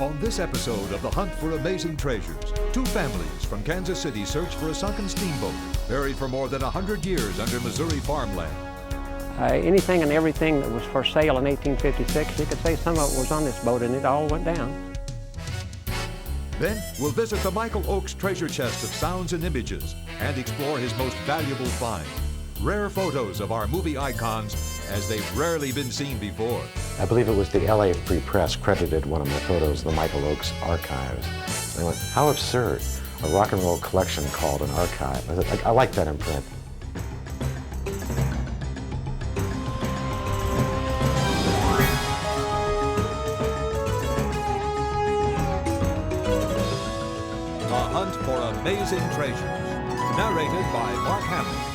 On this episode of The Hunt for Amazing Treasures, two families from Kansas City search for a sunken steamboat buried for more than 100 years under Missouri farmland. Anything and everything that was for sale in 1856, you could say some of it was on this boat and it all went down. Then we'll visit the Michael Och's treasure chest of sounds and images and explore his most valuable find, rare photos of our movie icons as they've rarely been seen before. I believe it was the LA Free Press credited one of my photos in the Michael Och's archives. And I went, how absurd, a rock and roll collection called an archive. I said, I like that imprint. The Hunt for Amazing Treasures, narrated by Mark Hamill.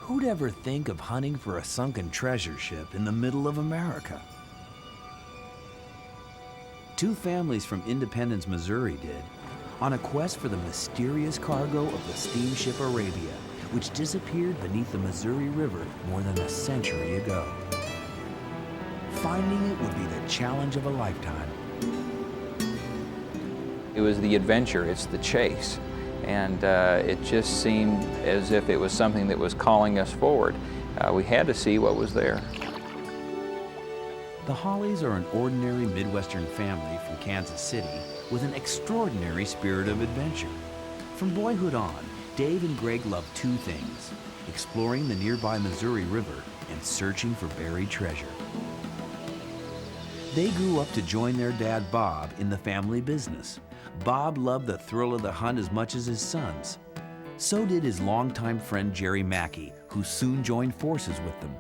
Who'd ever think of hunting for a sunken treasure ship in the middle of America? Two families from Independence, Missouri did, on a quest for the mysterious cargo of the steamship Arabia, which disappeared beneath the Missouri River more than a century ago. Finding it would be the challenge of a lifetime. It was the adventure, it's the chase. And it just seemed as if it was something that was calling us forward. We had to see what was there. The Hollies are an ordinary Midwestern family from Kansas City with an extraordinary spirit of adventure. From boyhood on, Dave and Greg loved two things: exploring the nearby Missouri River and searching for buried treasure. They grew up to join their dad, Bob, in the family business. Bob loved the thrill of the hunt as much as his sons. So did his longtime friend Jerry Mackey, who soon joined forces with them.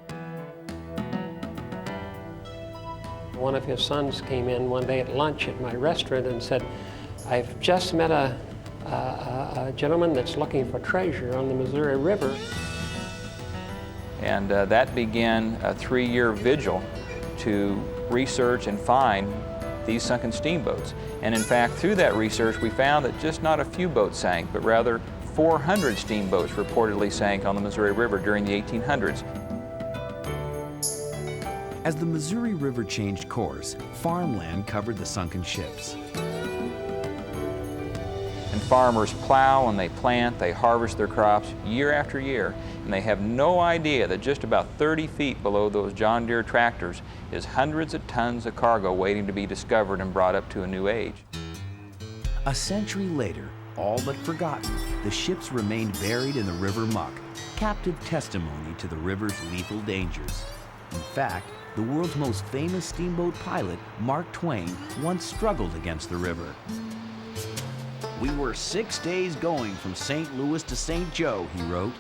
One of his sons came in one day at lunch at my restaurant and said, I've just met a gentleman that's looking for treasure on the Missouri River. And that began a 3-year vigil to research and find these sunken steamboats. And in fact, through that research, we found that just not a few boats sank, but rather 400 steamboats reportedly sank on the Missouri River during the 1800s. As the Missouri River changed course, farmland covered the sunken ships. And farmers plow and they plant, they harvest their crops year after year, and they have no idea that just about 30 feet below those John Deere tractors is hundreds of tons of cargo waiting to be discovered and brought up to a new age. A century later, all but forgotten, the ships remained buried in the river muck, captive testimony to the river's lethal dangers. In fact, the world's most famous steamboat pilot, Mark Twain, once struggled against the river. "We were 6 days going from St. Louis to St. Joe," he wrote.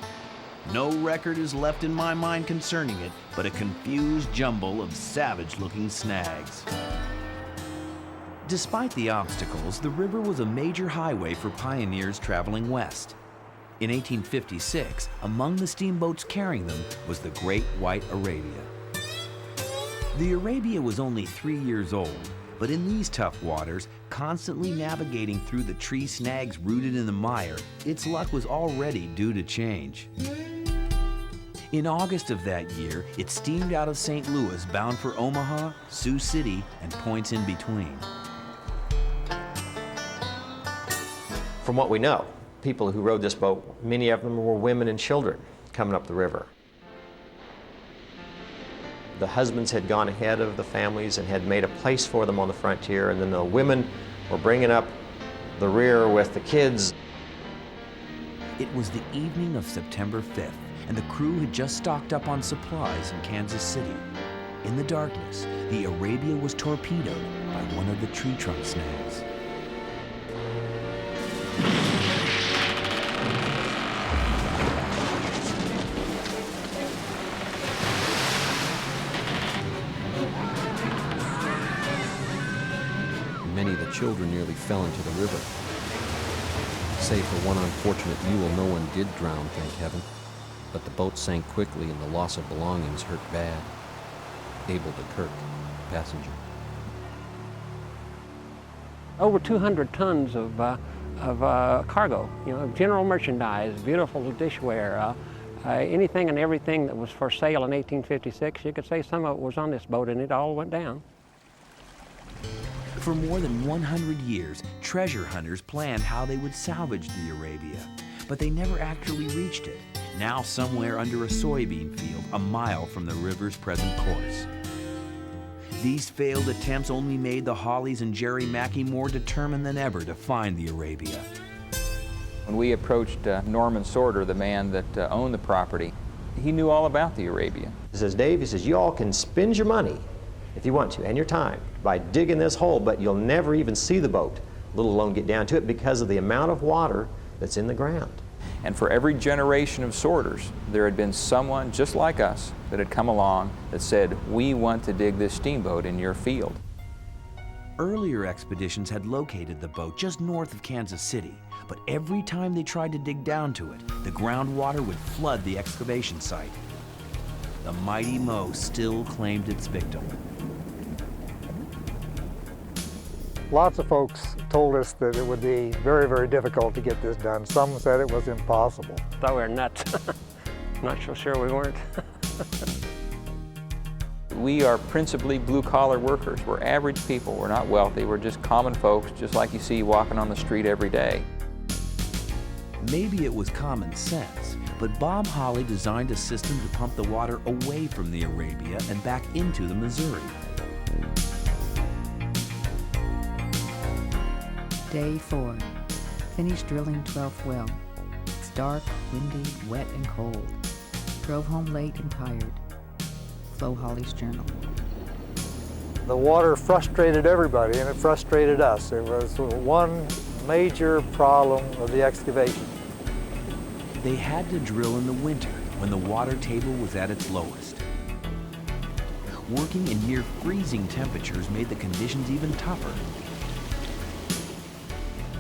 "No record is left in my mind concerning it, but a confused jumble of savage-looking snags." Despite the obstacles, the river was a major highway for pioneers traveling west. In 1856, among the steamboats carrying them was the Great White Arabia. The Arabia was only 3 years old, but in these tough waters, constantly navigating through the tree snags rooted in the mire, its luck was already due to change. In August of that year, it steamed out of St. Louis bound for Omaha, Sioux City, and points in between. From what we know, people who rode this boat, many of them were women and children coming up the river. The husbands had gone ahead of the families and had made a place for them on the frontier, and then the women were bringing up the rear with the kids. It was the evening of September 5th, and the crew had just stocked up on supplies in Kansas City. In the darkness, the Arabia was torpedoed by one of the tree trunk snags. Many of the children nearly fell into the river. say for one unfortunate mule, no one did drown, thank heaven. But the boat sank quickly and the loss of belongings hurt bad. Abel to Kirk, passenger. Over 200 tons of cargo, you know, general merchandise, beautiful dishware, anything and everything that was for sale in 1856. You could say some of it was on this boat, and it all went down. For more than 100 years, treasure hunters planned how they would salvage the Arabia, but they never actually reached it, now somewhere under a soybean field a mile from the river's present course. These failed attempts only made the Hollies and Jerry Mackey more determined than ever to find the Arabia. When we approached Norman Sorter, the man that owned the property, he knew all about the Arabia. He says, Dave, he says, you all can spend your money, if you want to, and your time, by digging this hole, but you'll never even see the boat, let alone get down to it, because of the amount of water that's in the ground. And for every generation of sorters, there had been someone just like us that had come along that said, we want to dig this steamboat in your field. Earlier expeditions had located the boat just north of Kansas City, but every time they tried to dig down to it, the groundwater would flood the excavation site. The mighty Mo still claimed its victim. Lots of folks told us that it would be very, very difficult to get this done. Some said it was impossible. Thought we were nuts. Not so sure we weren't. We are principally blue-collar workers. We're average people. We're not wealthy. We're just common folks, just like you see walking on the street every day. Maybe it was common sense, but Bob Holly designed a system to pump the water away from the Arabia and back into the Missouri. Day 4. Finished drilling 12th well. It's dark, windy, wet, and cold. Drove home late and tired. Flo Holly's journal. The water frustrated everybody, and it frustrated us. It was one major problem of the excavation. They had to drill in the winter when the water table was at its lowest. Working in near freezing temperatures made the conditions even tougher.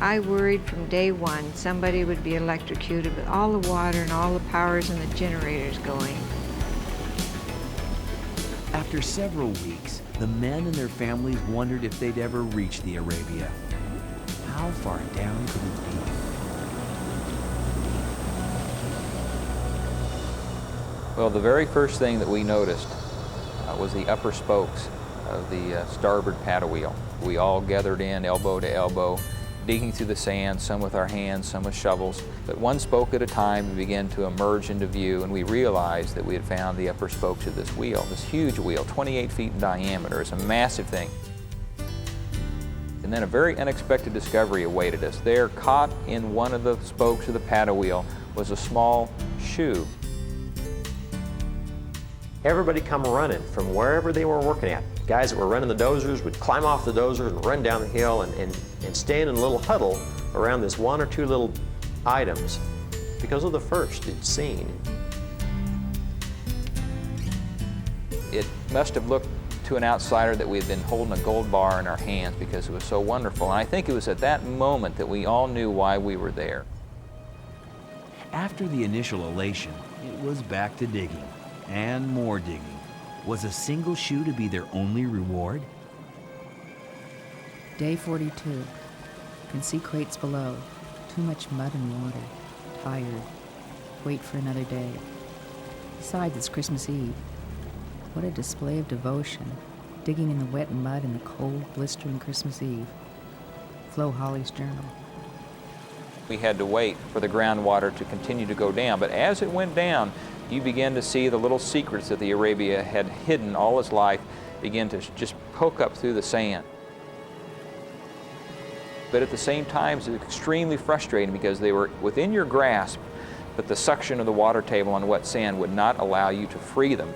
I worried from day one somebody would be electrocuted with all the water and all the powers and the generators going. After several weeks, the men and their families wondered if they'd ever reach the Arabia. How far down could it be? Well, the very first thing that we noticed was the upper spokes of the starboard paddle wheel. We all gathered in elbow to elbow, digging through the sand, some with our hands, some with shovels. But one spoke at a time, we began to emerge into view, and we realized that we had found the upper spokes of this wheel, this huge wheel, 28 feet in diameter. It's a massive thing. And then a very unexpected discovery awaited us. There, caught in one of the spokes of the paddle wheel, was a small shoe. Everybody come running from wherever they were working at. Guys that were running the dozers would climb off the dozers and run down the hill and stand in a little huddle around this one or two little items because of the first they'd seen. It must have looked to an outsider that we had been holding a gold bar in our hands because it was so wonderful. And I think it was at that moment that we all knew why we were there. After the initial elation, it was back to digging, and more digging. Was a single shoe to be their only reward? Day 42. Can see crates below. Too much mud and water. Tired. Wait for another day. Besides, it's Christmas Eve. What a display of devotion. Digging in the wet mud in the cold, blistering Christmas Eve. Flo Holly's journal. We had to wait for the groundwater to continue to go down, but as it went down, you began to see the little secrets that the Arabia had hidden all its life begin to just poke up through the sand. But at the same time, it was extremely frustrating because they were within your grasp, but the suction of the water table on wet sand would not allow you to free them.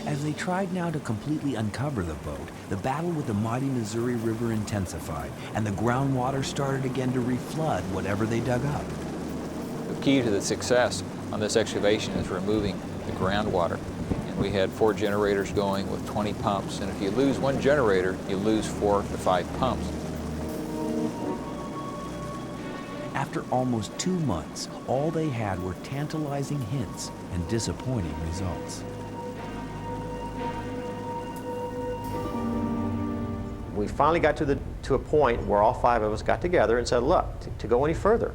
As they tried now to completely uncover the boat, the battle with the mighty Missouri River intensified, and the groundwater started again to reflood whatever they dug up. The key to the success on this excavation is removing the groundwater. And we had 4 generators going with 20 pumps, and if you lose one generator, you lose 4 to 5 pumps. After almost 2 months, all they had were tantalizing hints and disappointing results. We finally got to a point where all 5 of us got together and said, look, to go any further,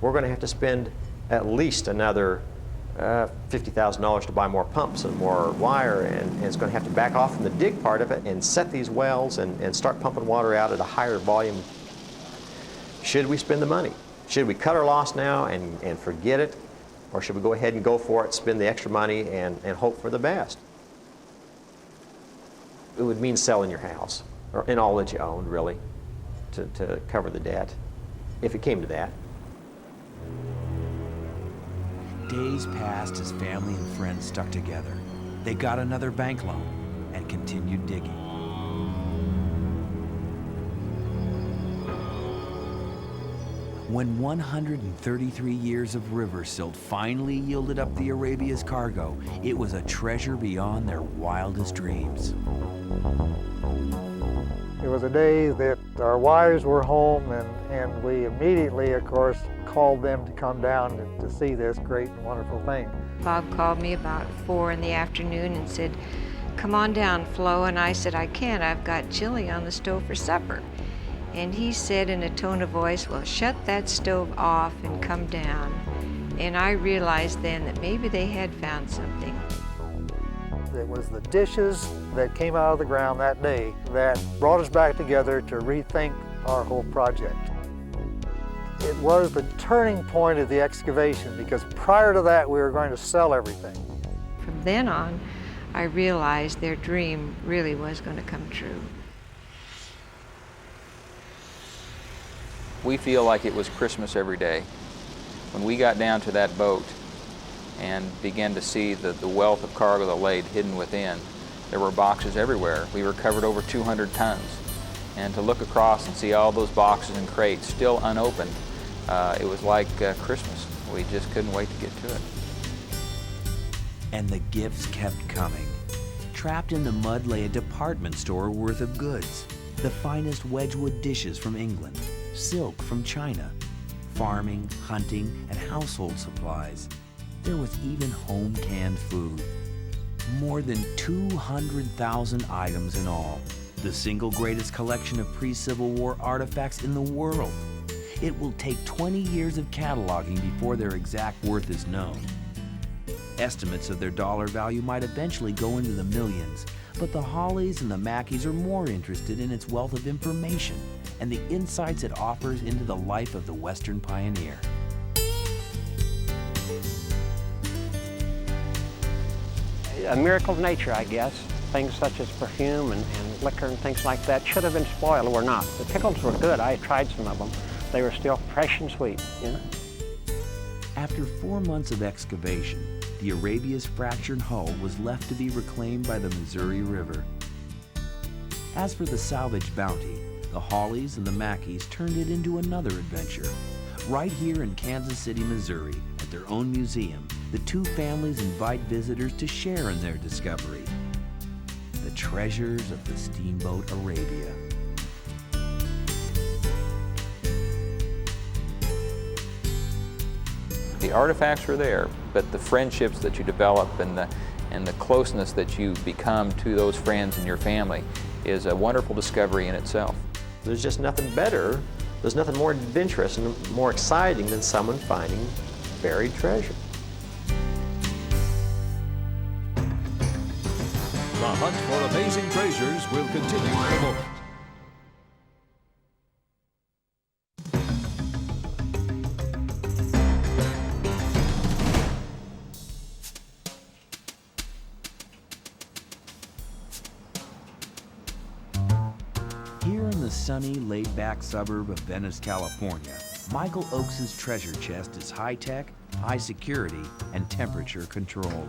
we're going to have to spend at least another $50,000 to buy more pumps and more wire, and it's going to have to back off from the dig part of it and set these wells and start pumping water out at a higher volume. Should we spend the money? Should we cut our loss now and forget it? Or should we go ahead and go for it, spend the extra money, and hope for the best? It would mean selling your house, and all that you owned, really, to cover the debt, if it came to that. Days passed as family and friends stuck together. They got another bank loan and continued digging. When 133 years of river silt finally yielded up the Arabia's cargo, it was a treasure beyond their wildest dreams. It was a day that our wives were home, and we immediately, of course, called them to come down to see this great and wonderful thing. Bob called me about 4 in the afternoon and said, come on down, Flo. And I said, I can't, I've got chili on the stove for supper. And he said in a tone of voice, well, shut that stove off and come down. And I realized then that maybe they had found something. It was the dishes that came out of the ground that day that brought us back together to rethink our whole project. It was the turning point of the excavation, because prior to that we were going to sell everything. From then on, I realized their dream really was going to come true. We feel like it was Christmas every day. When we got down to that boat and began to see the wealth of cargo that laid hidden within, there were boxes everywhere. We recovered over 200 tons. And to look across and see all those boxes and crates still unopened, it was like Christmas. We just couldn't wait to get to it. And the gifts kept coming. Trapped in the mud lay a department store worth of goods. The finest Wedgwood dishes from England, silk from China, farming, hunting, and household supplies. There was even home canned food. More than 200,000 items in all. The single greatest collection of pre-Civil War artifacts in the world. It will take 20 years of cataloging before their exact worth is known. Estimates of their dollar value might eventually go into the millions, but the Hollies and the Mackeys are more interested in its wealth of information and the insights it offers into the life of the Western pioneer. A miracle of nature, I guess. Things such as perfume and liquor and things like that should have been spoiled, were not. The pickles were good. I tried some of them. They were still fresh and sweet, you know. After 4 months of excavation, the Arabia's fractured hull was left to be reclaimed by the Missouri River. As for the salvage bounty, the Hollies and the Mackeys turned it into another adventure. Right here in Kansas City, Missouri, at their own museum, the two families invite visitors to share in their discovery. The treasures of the steamboat Arabia. The artifacts were there, but the friendships that you develop and the closeness that you become to those friends and your family is a wonderful discovery in itself. There's just nothing better, there's nothing more adventurous and more exciting than someone finding buried treasure. The hunt for amazing treasures will continue in a moment. Here in the sunny, laid-back suburb of Venice, California, Michael Och's treasure chest is high-tech, high security, and temperature controlled.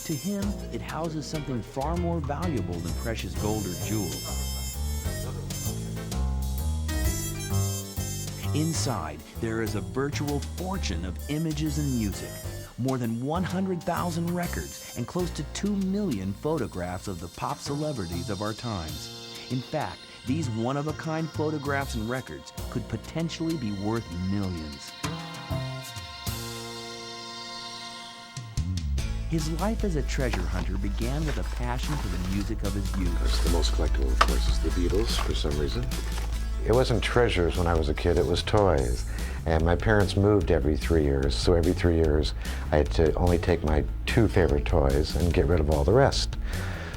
To him, it houses something far more valuable than precious gold or jewels. Inside, there is a virtual fortune of images and music, more than 100,000 records, and close to 2 million photographs of the pop celebrities of our times. In fact, these one-of-a-kind photographs and records could potentially be worth millions. His life as a treasure hunter began with a passion for the music of his youth. The most collectible, of course, is the Beatles, for some reason. It wasn't treasures when I was a kid, it was toys. And my parents moved every 3 years, so every 3 years I had to only take my 2 favorite toys and get rid of all the rest.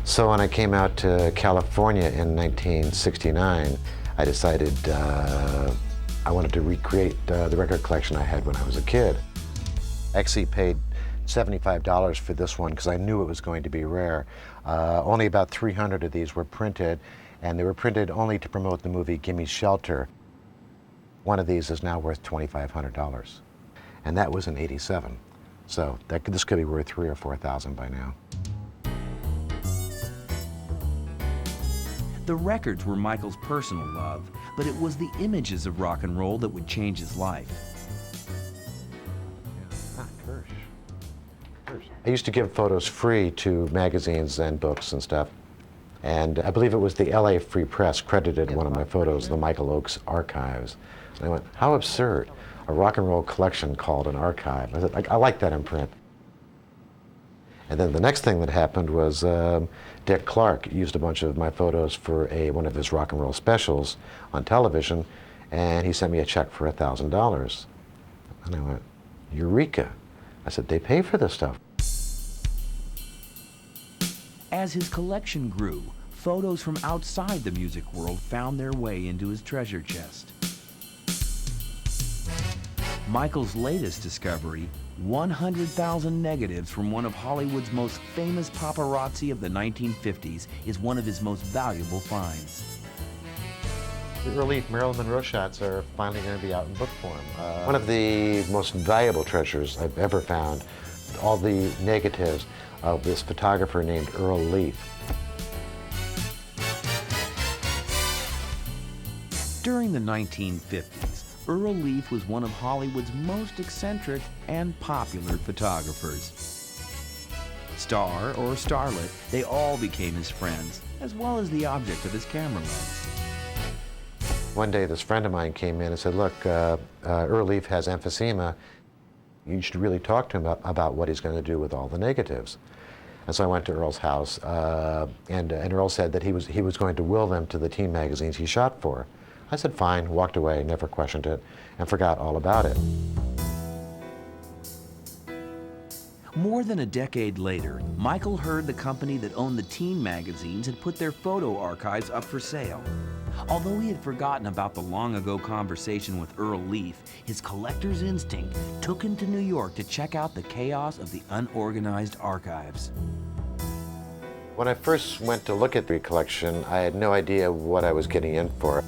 So when I came out to California in 1969, I decided I wanted to recreate the record collection I had when I was a kid. I actually paid $75 for this one because I knew it was going to be rare. Only about 300 of these were printed, and they were printed only to promote the movie Gimme Shelter. One of these is now worth $2,500, and that was in '87. So this could be worth $3,000 or $4,000 by now. The records were Michael's personal love, but it was the images of rock and roll that would change his life. I used to give photos free to magazines and books and stuff. And I believe it was the LA Free Press credited one of my photos, the Michael Och's archives. And I went, how absurd, a rock and roll collection called an archive. I said, I like that in print. And then the next thing that happened was Dick Clark used a bunch of my photos for one of his rock and roll specials on television, and he sent me a check for $1,000. And I went, Eureka. I said, they pay for this stuff. As his collection grew, photos from outside the music world found their way into his treasure chest. Michael's latest discovery, 100,000 negatives from one of Hollywood's most famous paparazzi of the 1950s, is one of his most valuable finds. The early Marilyn Monroe shots are finally going to be out in book form. One of the most valuable treasures I've ever found, all the negatives of this photographer named Earl Leaf. During the 1950s, Earl Leaf was one of Hollywood's most eccentric and popular photographers. Star or starlet, they all became his friends, as well as the object of his camera lens. One day this friend of mine came in and said, look, Earl Leaf has emphysema. You should really talk to him about what he's going to do with all the negatives. And so I went to Earl's house, and Earl said that he was going to will them to the teen magazines he shot for. I said fine, walked away, never questioned it, and forgot all about it. More than a decade later, Michael heard the company that owned the teen magazines had put their photo archives up for sale. Although he had forgotten about the long-ago conversation with Earl Leaf, his collector's instinct took him to New York to check out the chaos of the unorganized archives. When I first went to look at the collection, I had no idea what I was getting in for.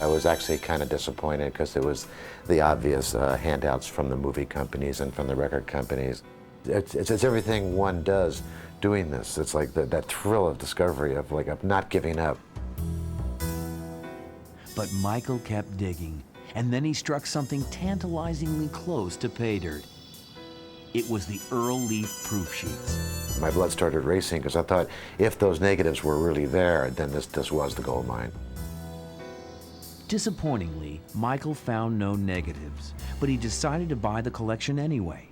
I was actually kind of disappointed because it was the obvious handouts from the movie companies and from the record companies. It's everything one does doing this. It's like that thrill of discovery of not giving up. But Michael kept digging, and then he struck something tantalizingly close to pay dirt. It was the Earl Leaf proof sheets. My blood started racing because I thought if those negatives were really there, then this was the gold mine. Disappointingly, Michael found no negatives, but he decided to buy the collection anyway.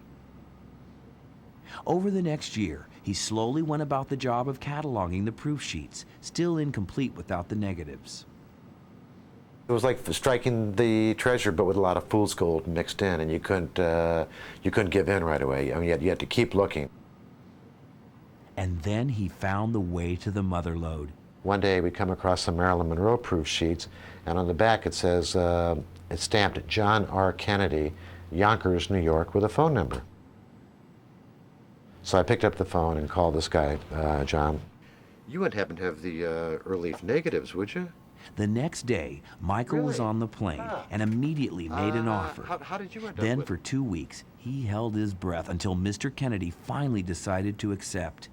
Over the next year, he slowly went about the job of cataloging the proof sheets, still incomplete without the negatives. It was like striking the treasure, but with a lot of fool's gold mixed in, and you couldn't give in right away. I mean, you had to keep looking. And then he found the way to the mother lode. One day we come across some Marilyn Monroe proof sheets, and on the back it says, it's stamped John R. Kennedy, Yonkers, New York, with a phone number. So I picked up the phone and called this guy, John. You wouldn't happen to have the Earl Leaf negatives, would you? The next day, Michael was on the plane and immediately made an offer. How did you end up Then with for 2 weeks, he held his breath until Mr. Kennedy finally decided to accept.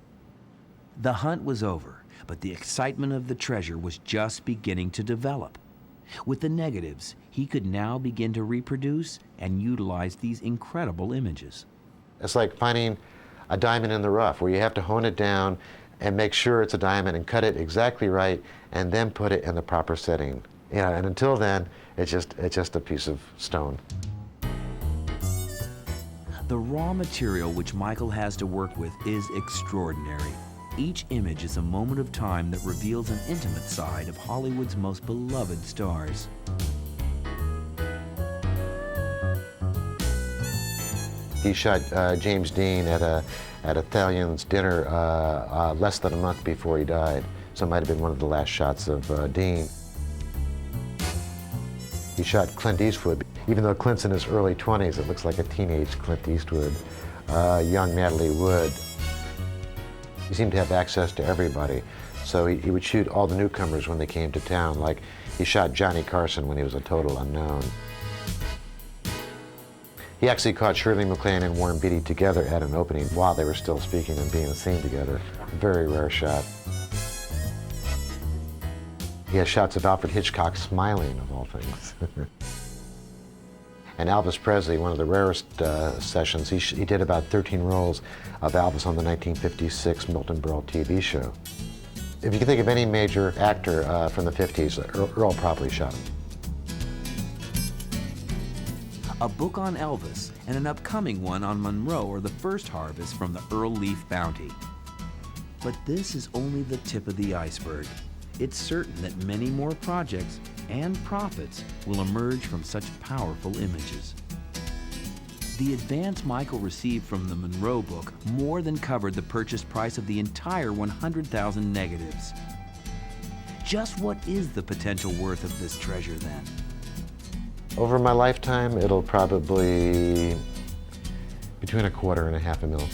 The hunt was over, but the excitement of the treasure was just beginning to develop. With the negatives, he could now begin to reproduce and utilize these incredible images. It's like finding a diamond in the rough, where you have to hone it down, and make sure it's a diamond and cut it exactly right and then put it in the proper setting. Yeah, and until then, it's just a piece of stone. The raw material which Michael has to work with is extraordinary. Each image is a moment of time that reveals an intimate side of Hollywood's most beloved stars. He shot James Dean at a Thallian's dinner less than a month before he died, so it might have been one of the last shots of Dean. He shot Clint Eastwood. Even though Clint's in his early 20s, it looks like a teenage Clint Eastwood, young Natalie Wood. He seemed to have access to everybody, so he would shoot all the newcomers when they came to town, like he shot Johnny Carson when he was a total unknown. He actually caught Shirley MacLaine and Warren Beatty together at an opening while they were still speaking and being seen together. A very rare shot. He has shots of Alfred Hitchcock smiling, of all things. And Elvis Presley, one of the rarest sessions, he did about 13 rolls of Elvis on the 1956 Milton Berle TV show. If you can think of any major actor from the 50s, Earl probably shot him. A book on Elvis and an upcoming one on Monroe are the first harvest from the Earl Leaf bounty. But this is only the tip of the iceberg. It's certain that many more projects and profits will emerge from such powerful images. The advance Michael received from the Monroe book more than covered the purchase price of the entire 100,000 negatives. Just what is the potential worth of this treasure then? Over my lifetime, it'll probably between $250,000 and $500,000.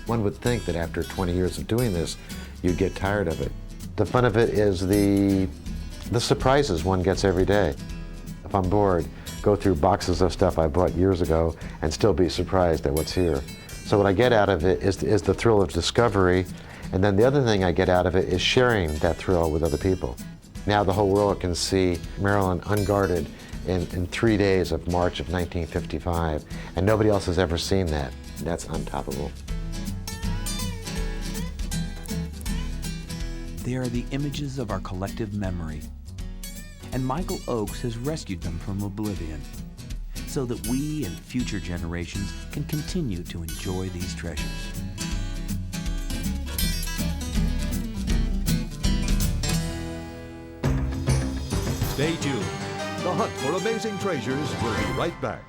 One would think that after 20 years of doing this, you'd get tired of it. The fun of it is the surprises one gets every day. If I'm bored, go through boxes of stuff I bought years ago and still be surprised at what's here. So what I get out of it is the thrill of discovery, and then the other thing I get out of it is sharing that thrill with other people. Now the whole world can see Maryland unguarded in 3 days of March of 1955, and nobody else has ever seen that. That's untoppable. They are the images of our collective memory. And Michael Och has rescued them from oblivion so that we and future generations can continue to enjoy these treasures. Stay tuned. The hunt for amazing treasures will be right back.